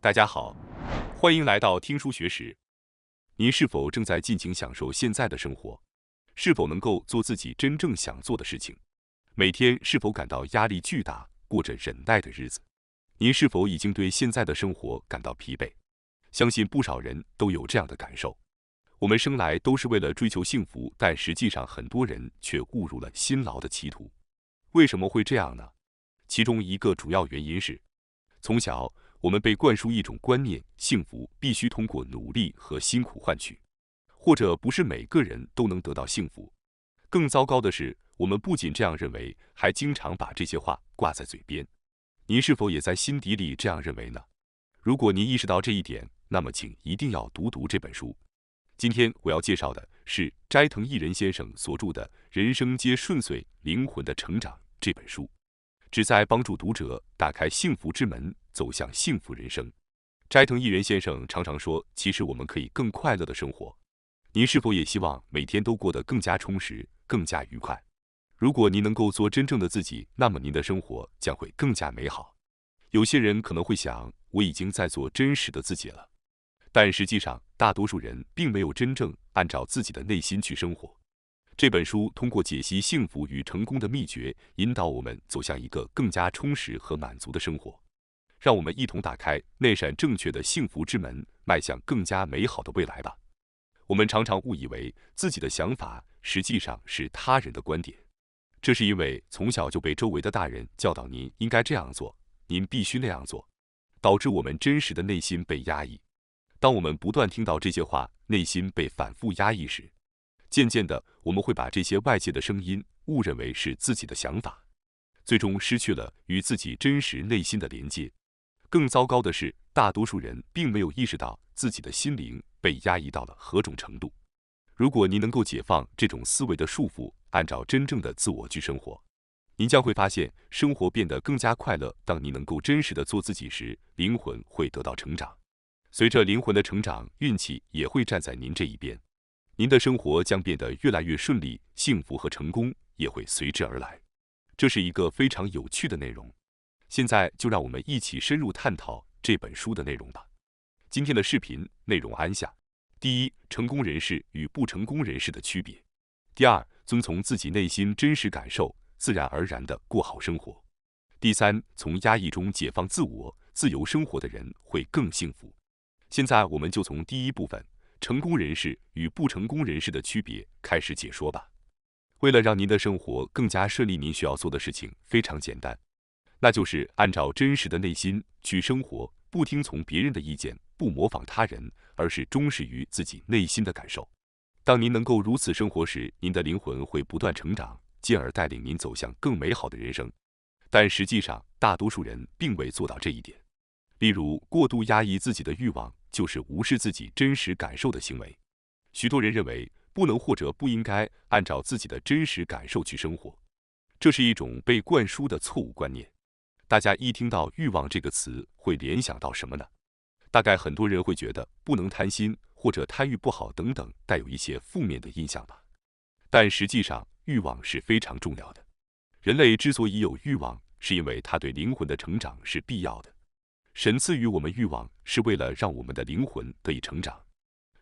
大家好，欢迎来到听书学识。您是否正在尽情享受现在的生活？是否能够做自己真正想做的事情？每天是否感到压力巨大，过着忍耐的日子？您是否已经对现在的生活感到疲惫？相信不少人都有这样的感受。我们生来都是为了追求幸福，但实际上很多人却误入了辛劳的歧途。为什么会这样呢？其中一个主要原因是，从小我们被灌输一种观念，幸福必须通过努力和辛苦换取，或者不是每个人都能得到幸福。更糟糕的是，我们不仅这样认为，还经常把这些话挂在嘴边。您是否也在心底里这样认为呢？如果您意识到这一点，那么请一定要读这本书。今天我要介绍的是斋藤义人先生所著的《人生皆顺遂，灵魂的成长》这本书，旨在帮助读者打开幸福之门，走向幸福人生。斋藤义人先生常常说，其实我们可以更快乐的生活。您是否也希望每天都过得更加充实，更加愉快？如果您能够做真正的自己，那么您的生活将会更加美好。有些人可能会想，我已经在做真实的自己了。但实际上，大多数人并没有真正按照自己的内心去生活。这本书通过解析幸福与成功的秘诀，引导我们走向一个更加充实和满足的生活。让我们一同打开那扇正确的幸福之门，迈向更加美好的未来吧。我们常常误以为自己的想法实际上是他人的观点，这是因为从小就被周围的大人教导您应该这样做，您必须那样做，导致我们真实的内心被压抑。当我们不断听到这些话，内心被反复压抑时，渐渐的我们会把这些外界的声音误认为是自己的想法，最终失去了与自己真实内心的连接。更糟糕的是，大多数人并没有意识到自己的心灵被压抑到了何种程度。如果您能够解放这种思维的束缚，按照真正的自我去生活，您将会发现生活变得更加快乐。当你能够真实的做自己时，灵魂会得到成长。随着灵魂的成长，运气也会站在您这一边，您的生活将变得越来越顺利，幸福和成功也会随之而来。这是一个非常有趣的内容。现在就让我们一起深入探讨这本书的内容吧。今天的视频内容按下：第一，成功人士与不成功人士的区别；第二，遵从自己内心真实感受，自然而然地过好生活；第三，从压抑中解放自我，自由生活的人会更幸福。现在我们就从第一部分，成功人士与不成功人士的区别开始解说吧。为了让您的生活更加顺利，您需要做的事情非常简单，那就是按照真实的内心去生活，不听从别人的意见，不模仿他人，而是忠实于自己内心的感受。当您能够如此生活时，您的灵魂会不断成长，进而带领您走向更美好的人生。但实际上，大多数人并未做到这一点。例如，过度压抑自己的欲望，就是无视自己真实感受的行为。许多人认为不能或者不应该按照自己的真实感受去生活，这是一种被灌输的错误观念。大家一听到欲望这个词，会联想到什么呢？大概很多人会觉得不能贪心，或者贪欲不好等等，带有一些负面的印象吧。但实际上，欲望是非常重要的。人类之所以有欲望，是因为它对灵魂的成长是必要的。神赐予我们欲望，是为了让我们的灵魂得以成长。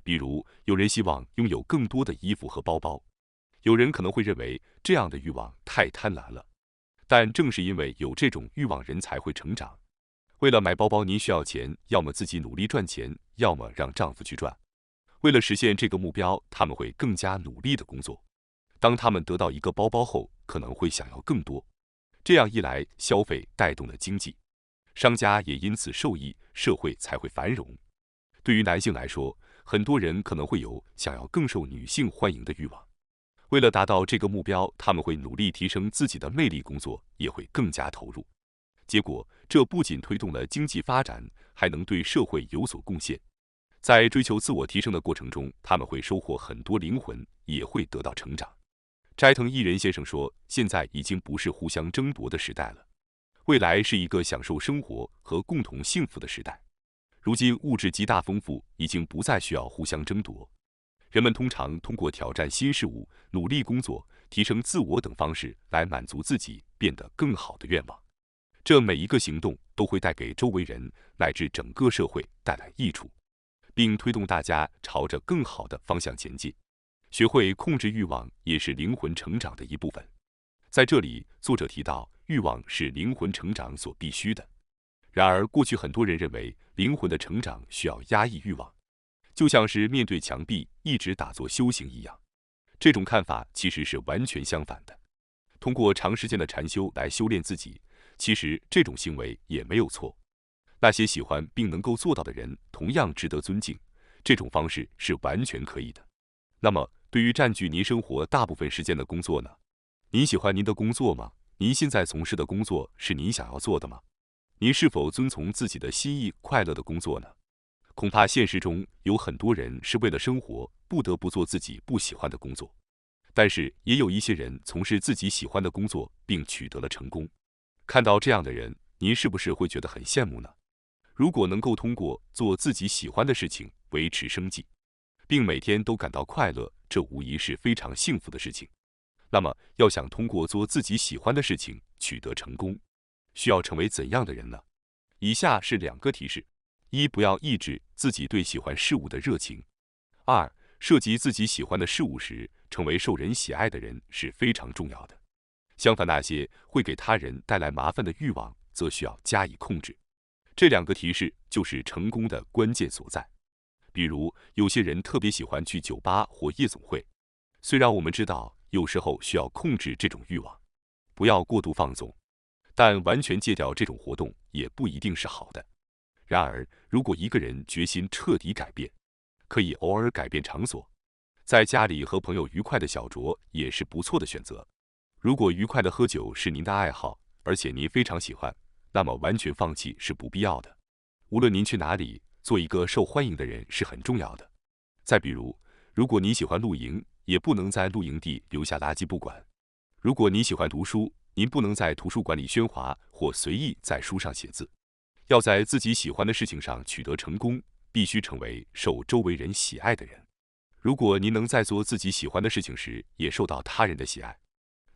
比如，有人希望拥有更多的衣服和包包，有人可能会认为这样的欲望太贪婪了。但正是因为有这种欲望，人才会成长。为了买包包，您需要钱，要么自己努力赚钱，要么让丈夫去赚。为了实现这个目标，他们会更加努力的工作。当他们得到一个包包后，可能会想要更多。这样一来，消费带动了经济，商家也因此受益，社会才会繁荣。对于男性来说，很多人可能会有想要更受女性欢迎的欲望。为了达到这个目标，他们会努力提升自己的魅力，工作也会更加投入。结果，这不仅推动了经济发展，还能对社会有所贡献。在追求自我提升的过程中，他们会收获很多灵魂，也会得到成长。斋藤义人先生说，现在已经不是互相争夺的时代了，未来是一个享受生活和共同幸福的时代。如今物质极大丰富，已经不再需要互相争夺。人们通常通过挑战新事物、努力工作、提升自我等方式来满足自己变得更好的愿望。这每一个行动都会带给周围人乃至整个社会带来益处，并推动大家朝着更好的方向前进。学会控制欲望也是灵魂成长的一部分。在这里，作者提到，欲望是灵魂成长所必须的。然而，过去很多人认为灵魂的成长需要压抑欲望，就像是面对墙壁一直打坐修行一样。这种看法其实是完全相反的。通过长时间的禅修来修炼自己，其实这种行为也没有错。那些喜欢并能够做到的人，同样值得尊敬。这种方式是完全可以的。那么，对于占据您生活大部分时间的工作呢？您喜欢您的工作吗？您现在从事的工作是您想要做的吗？您是否遵从自己的心意快乐的工作呢？恐怕现实中有很多人是为了生活不得不做自己不喜欢的工作，但是也有一些人从事自己喜欢的工作并取得了成功。看到这样的人，您是不是会觉得很羡慕呢？如果能够通过做自己喜欢的事情维持生计，并每天都感到快乐，这无疑是非常幸福的事情。那么，要想通过做自己喜欢的事情取得成功，需要成为怎样的人呢？以下是2个提示：一、不要抑制自己对喜欢事物的热情；二、涉及自己喜欢的事物时，成为受人喜爱的人是非常重要的。相反，那些会给他人带来麻烦的欲望，则需要加以控制。这2个提示就是成功的关键所在。比如，有些人特别喜欢去酒吧或夜总会，虽然我们知道有时候需要控制这种欲望，不要过度放纵，但完全戒掉这种活动也不一定是好的。然而，如果一个人决心彻底改变，可以偶尔改变场所，在家里和朋友愉快的小酌也是不错的选择。如果愉快的喝酒是您的爱好，而且您非常喜欢，那么完全放弃是不必要的。无论您去哪里，做一个受欢迎的人是很重要的。再比如，如果你喜欢露营，也不能在露营地留下垃圾不管。如果你喜欢读书，您不能在图书馆里喧哗或随意在书上写字。要在自己喜欢的事情上取得成功，必须成为受周围人喜爱的人。如果您能在做自己喜欢的事情时也受到他人的喜爱，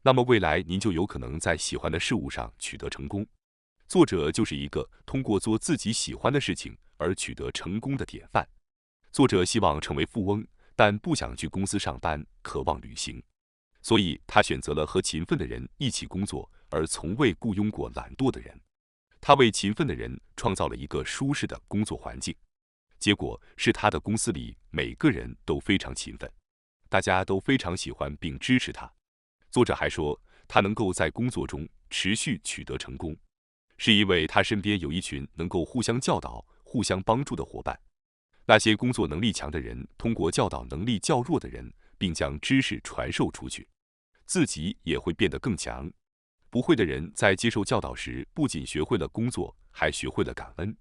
那么未来您就有可能在喜欢的事物上取得成功。作者就是一个通过做自己喜欢的事情而取得成功的典范。作者希望成为富翁，但不想去公司上班，渴望旅行，所以他选择了和勤奋的人一起工作，而从未雇佣过懒惰的人。他为勤奋的人创造了一个舒适的工作环境，结果是他的公司里每个人都非常勤奋，大家都非常喜欢并支持他。作者还说，他能够在工作中持续取得成功，是因为他身边有一群能够互相教导、互相帮助的伙伴。那些工作能力强的人通过教导能力较弱的人，并将知识传授出去，自己也会变得更强。不会的人在接受教导时，不仅学会了工作，还学会了感恩。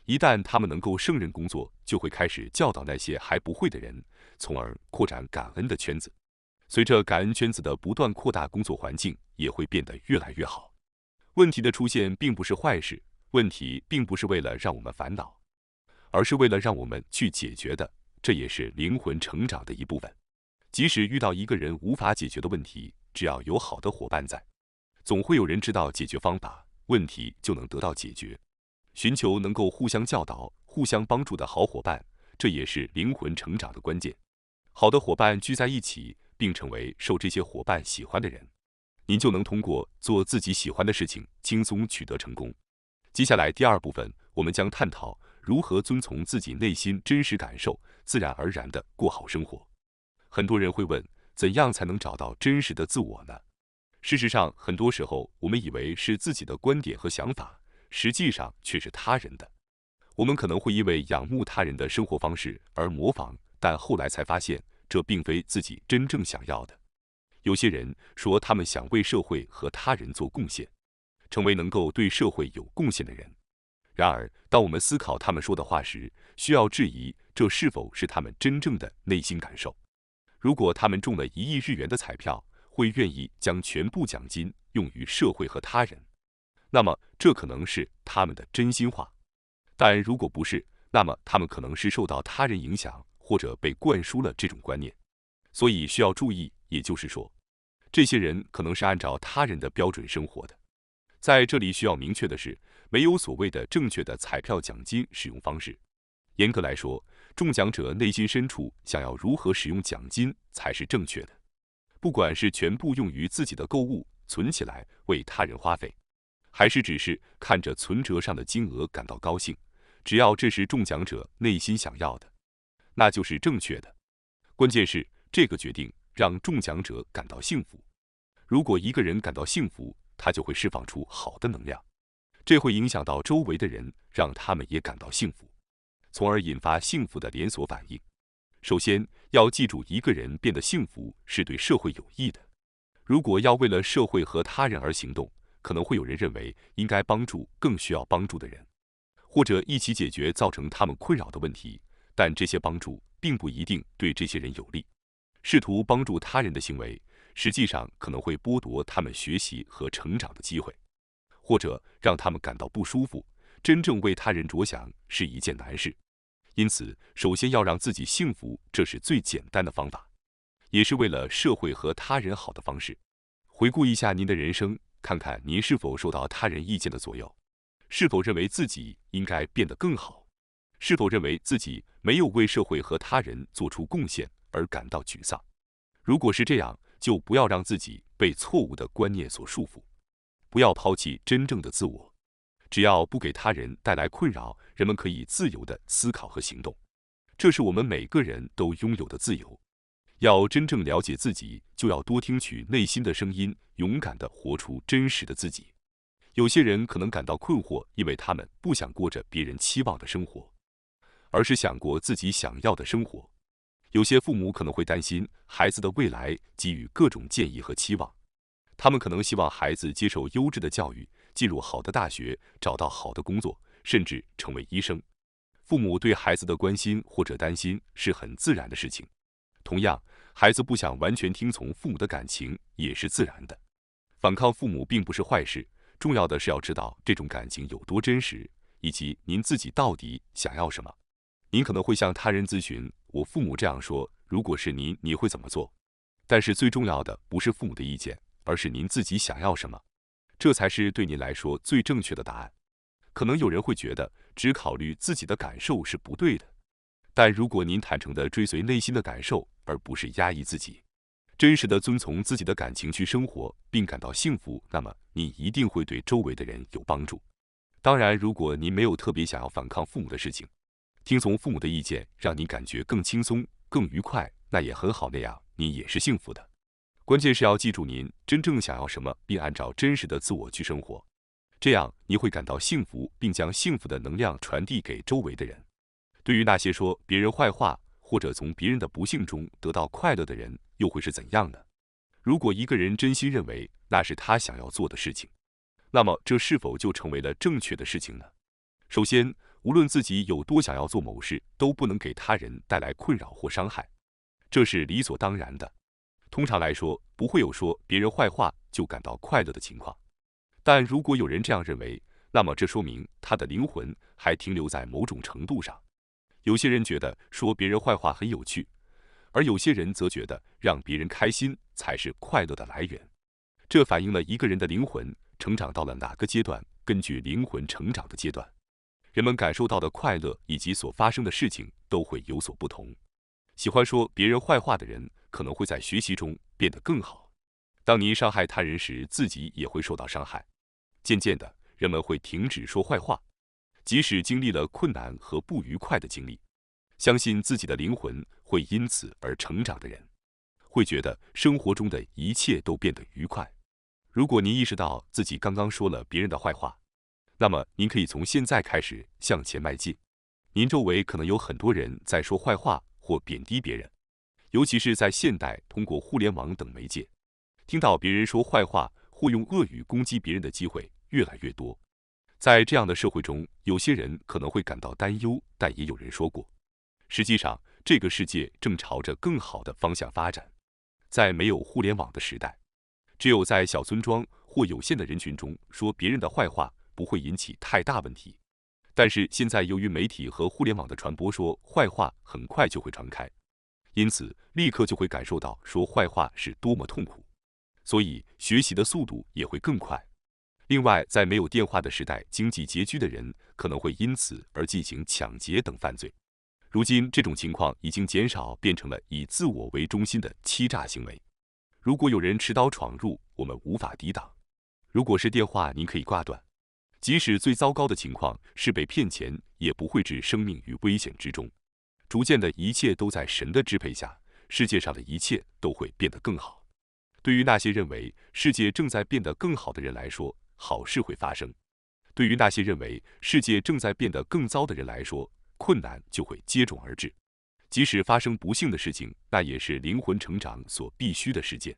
一旦他们能够胜任工作，就会开始教导那些还不会的人，从而扩展感恩的圈子。随着感恩圈子的不断扩大，工作环境也会变得越来越好。问题的出现并不是坏事，问题并不是为了让我们烦恼，而是为了让我们去解决的，这也是灵魂成长的一部分。即使遇到一个人无法解决的问题，只要有好的伙伴在，总会有人知道解决方法，问题就能得到解决。寻求能够互相教导、互相帮助的好伙伴，这也是灵魂成长的关键。好的伙伴聚在一起，并成为受这些伙伴喜欢的人，您就能通过做自己喜欢的事情，轻松取得成功。接下来第2部分，我们将探讨如何遵从自己内心真实感受，自然而然地过好生活。很多人会问，怎样才能找到真实的自我呢？事实上，很多时候我们以为是自己的观点和想法，实际上却是他人的。我们可能会因为仰慕他人的生活方式而模仿，但后来才发现，这并非自己真正想要的。有些人说他们想为社会和他人做贡献，成为能够对社会有贡献的人。然而，当我们思考他们说的话时，需要质疑这是否是他们真正的内心感受。如果他们中了1亿日元的彩票，会愿意将全部奖金用于社会和他人，那么这可能是他们的真心话。但如果不是，那么他们可能是受到他人影响，或者被灌输了这种观念。所以需要注意，也就是说，这些人可能是按照他人的标准生活的。在这里需要明确的是，没有所谓的正确的彩票奖金使用方式。严格来说，中奖者内心深处想要如何使用奖金才是正确的。不管是全部用于自己的购物、存起来为他人花费，还是只是看着存折上的金额感到高兴，只要这是中奖者内心想要的，那就是正确的。关键是这个决定让中奖者感到幸福。如果一个人感到幸福，他就会释放出好的能量，这会影响到周围的人，让他们也感到幸福，从而引发幸福的连锁反应。首先要记住，一个人变得幸福是对社会有益的。如果要为了社会和他人而行动，可能会有人认为应该帮助更需要帮助的人，或者一起解决造成他们困扰的问题，但这些帮助并不一定对这些人有利。试图帮助他人的行为，实际上可能会剥夺他们学习和成长的机会，或者让他们感到不舒服。真正为他人着想是一件难事，因此首先要让自己幸福，这是最简单的方法，也是为了社会和他人好的方式。回顾一下您的人生，看看您是否受到他人意见的左右，是否认为自己应该变得更好，是否认为自己没有为社会和他人做出贡献而感到沮丧。如果是这样，就不要让自己被错误的观念所束缚，不要抛弃真正的自我。只要不给他人带来困扰，人们可以自由地思考和行动，这是我们每个人都拥有的自由。要真正了解自己，就要多听取内心的声音，勇敢地活出真实的自己。有些人可能感到困惑，因为他们不想过着别人期望的生活，而是想过自己想要的生活。有些父母可能会担心孩子的未来，给予各种建议和期望。他们可能希望孩子接受优质的教育，进入好的大学，找到好的工作，甚至成为医生。父母对孩子的关心或者担心是很自然的事情。同样，孩子不想完全听从父母的感情也是自然的。反抗父母并不是坏事，重要的是要知道这种感情有多真实，以及您自己到底想要什么。您可能会向他人咨询，我父母这样说，如果是您，你会怎么做？但是最重要的不是父母的意见，而是您自己想要什么，这才是对您来说最正确的答案。可能有人会觉得只考虑自己的感受是不对的，但如果您坦诚地追随内心的感受，而不是压抑自己，真实地遵从自己的感情去生活，并感到幸福，那么你一定会对周围的人有帮助。当然，如果您没有特别想要反抗父母的事情，听从父母的意见让你感觉更轻松、更愉快，那也很好，那样你也是幸福的。关键是要记住您真正想要什么，并按照真实的自我去生活，这样你会感到幸福，并将幸福的能量传递给周围的人。对于那些说别人坏话或者从别人的不幸中得到快乐的人，又会是怎样呢？如果一个人真心认为那是他想要做的事情，那么这是否就成为了正确的事情呢？首先，无论自己有多想要做某事，都不能给他人带来困扰或伤害，这是理所当然的。通常来说，不会有说别人坏话就感到快乐的情况。但如果有人这样认为，那么这说明他的灵魂还停留在某种程度上。有些人觉得说别人坏话很有趣，而有些人则觉得让别人开心才是快乐的来源。这反映了一个人的灵魂成长到了哪个阶段。根据灵魂成长的阶段，人们感受到的快乐以及所发生的事情都会有所不同。喜欢说别人坏话的人可能会在学习中变得更好。当你伤害他人时，自己也会受到伤害。渐渐的，人们会停止说坏话，即使经历了困难和不愉快的经历。相信自己的灵魂会因此而成长的人，会觉得生活中的一切都变得愉快。如果您意识到自己刚刚说了别人的坏话，那么您可以从现在开始向前迈进。您周围可能有很多人在说坏话或贬低别人，尤其是在现代通过互联网等媒介，听到别人说坏话或用恶语攻击别人的机会越来越多。在这样的社会中，有些人可能会感到担忧，但也有人说过，实际上这个世界正朝着更好的方向发展。在没有互联网的时代，只有在小村庄或有限的人群中说别人的坏话不会引起太大问题。但是现在由于媒体和互联网的传播，说坏话很快就会传开，因此立刻就会感受到说坏话是多么痛苦，所以学习的速度也会更快。另外，在没有电话的时代，经济拮据的人可能会因此而进行抢劫等犯罪。如今，这种情况已经减少，变成了以自我为中心的欺诈行为。如果有人持刀闯入，我们无法抵挡。如果是电话，您可以挂断。即使最糟糕的情况是被骗钱，也不会置生命于危险之中。逐渐的，一切都在神的支配下，世界上的一切都会变得更好。对于那些认为世界正在变得更好的人来说，好事会发生；对于那些认为世界正在变得更糟的人来说，困难就会接踵而至。即使发生不幸的事情，那也是灵魂成长所必须的事件。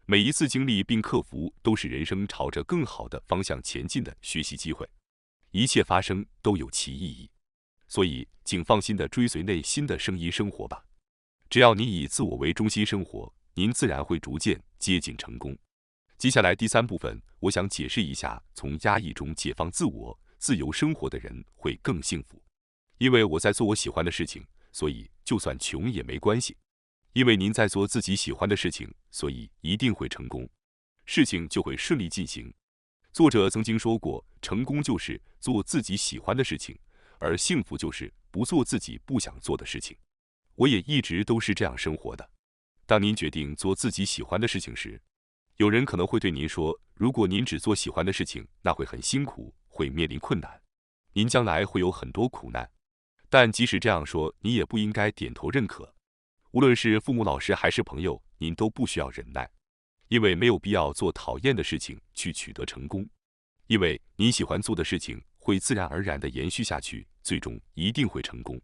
每一次经历并克服，都是人生朝着更好的方向前进的学习机会。一切发生都有其意义，所以请放心地追随内心的声音生活吧。只要你以自我为中心生活，您自然会逐渐接近成功。接下来第3部分，我想解释一下，从压抑中解放自我、自由生活的人会更幸福。因为我在做我喜欢的事情，所以就算穷也没关系。因为您在做自己喜欢的事情，所以一定会成功，事情就会顺利进行。作者曾经说过，成功就是做自己喜欢的事情，而幸福就是不做自己不想做的事情。我也一直都是这样生活的。当您决定做自己喜欢的事情时，有人可能会对您说，如果您只做喜欢的事情，那会很辛苦，会面临困难，您将来会有很多苦难。但即使这样说，你也不应该点头认可。无论是父母、老师还是朋友，您都不需要忍耐，因为没有必要做讨厌的事情去取得成功。因为你喜欢做的事情会自然而然地延续下去，最终一定会成功。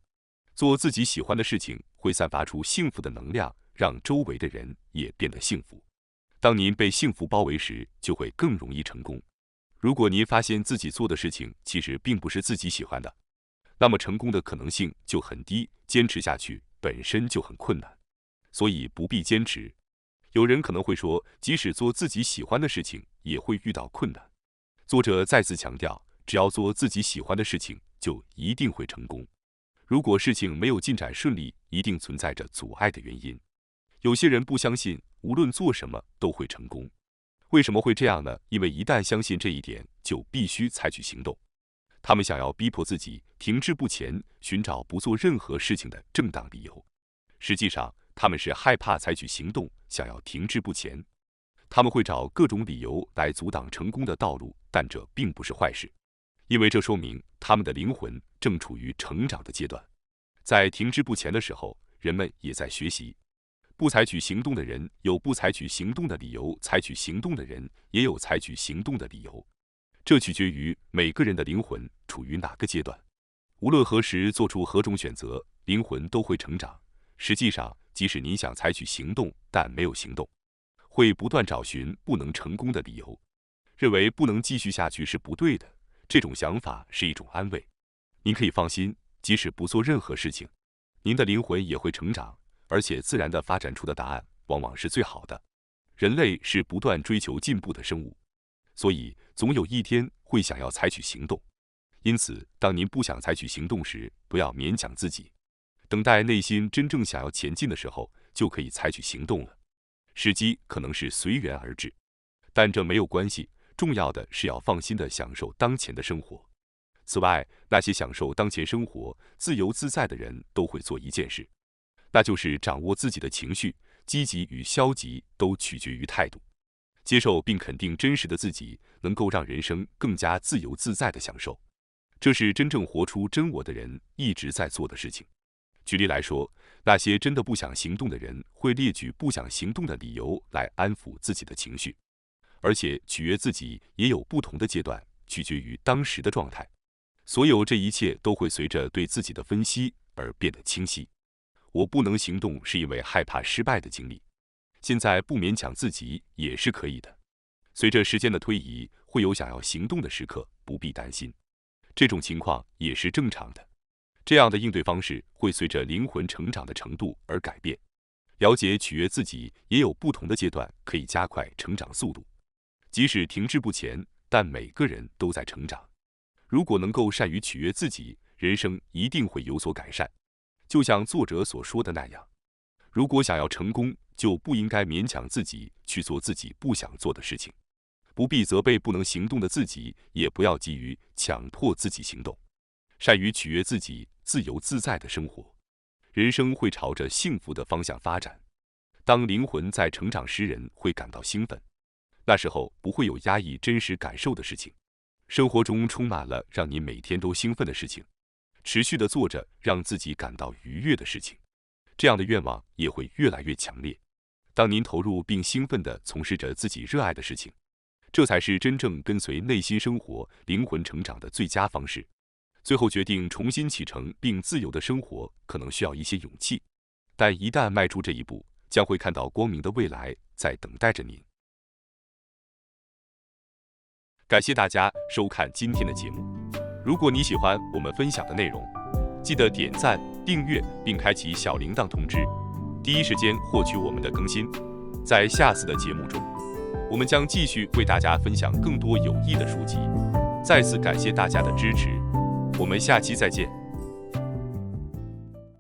做自己喜欢的事情会散发出幸福的能量，让周围的人也变得幸福。当您被幸福包围时，就会更容易成功。如果您发现自己做的事情其实并不是自己喜欢的，那么成功的可能性就很低，坚持下去本身就很困难，所以不必坚持。有人可能会说，即使做自己喜欢的事情，也会遇到困难。作者再次强调，只要做自己喜欢的事情，就一定会成功。如果事情没有进展顺利，一定存在着阻碍的原因。有些人不相信，无论做什么都会成功。为什么会这样呢？因为一旦相信这一点，就必须采取行动。他们想要逼迫自己停滞不前，寻找不做任何事情的正当理由。实际上，他们是害怕采取行动，想要停滞不前。他们会找各种理由来阻挡成功的道路，但这并不是坏事，因为这说明他们的灵魂正处于成长的阶段。在停滞不前的时候，人们也在学习。不采取行动的人有不采取行动的理由，采取行动的人也有采取行动的理由。这取决于每个人的灵魂处于哪个阶段。无论何时做出何种选择，灵魂都会成长。实际上，即使你想采取行动，但没有行动，会不断找寻不能成功的理由，认为不能继续下去是不对的。这种想法是一种安慰。您可以放心，即使不做任何事情，您的灵魂也会成长，而且自然地发展出的答案往往是最好的。人类是不断追求进步的生物，所以总有一天会想要采取行动。因此，当您不想采取行动时，不要勉强自己，等待内心真正想要前进的时候，就可以采取行动了。时机可能是随缘而至，但这没有关系，重要的是要放心地享受当前的生活。此外，那些享受当前生活、自由自在的人都会做一件事，那就是掌握自己的情绪，积极与消极都取决于态度。接受并肯定真实的自己，能够让人生更加自由自在的享受。这是真正活出真我的人一直在做的事情。举例来说，那些真的不想行动的人会列举不想行动的理由来安抚自己的情绪，而且取悦自己也有不同的阶段，取决于当时的状态。所有这一切都会随着对自己的分析而变得清晰。我不能行动是因为害怕失败的经历，现在不勉强自己也是可以的。随着时间的推移，会有想要行动的时刻，不必担心，这种情况也是正常的。这样的应对方式会随着灵魂成长的程度而改变。了解取悦自己也有不同的阶段，可以加快成长速度。即使停滞不前，但每个人都在成长。如果能够善于取悦自己，人生一定会有所改善。就像作者所说的那样，如果想要成功，就不应该勉强自己去做自己不想做的事情。不必责备不能行动的自己，也不要急于强迫自己行动，善于取悦自己，自由自在的生活，人生会朝着幸福的方向发展。当灵魂在成长时，人会感到兴奋，那时候不会有压抑真实感受的事情，生活中充满了让你每天都兴奋的事情，持续的做着让自己感到愉悦的事情，这样的愿望也会越来越强烈。当您投入并兴奋地从事着自己热爱的事情，这才是真正跟随内心生活、灵魂成长的最佳方式。最后决定重新启程并自由的生活，可能需要一些勇气，但一旦迈出这一步，将会看到光明的未来在等待着您。感谢大家收看今天的节目。如果你喜欢我们分享的内容，记得点赞、订阅并开启小铃铛通知，第一时间获取我们的更新。在下次的节目中，我们将继续为大家分享更多有益的书籍。再次感谢大家的支持，我们下期再见。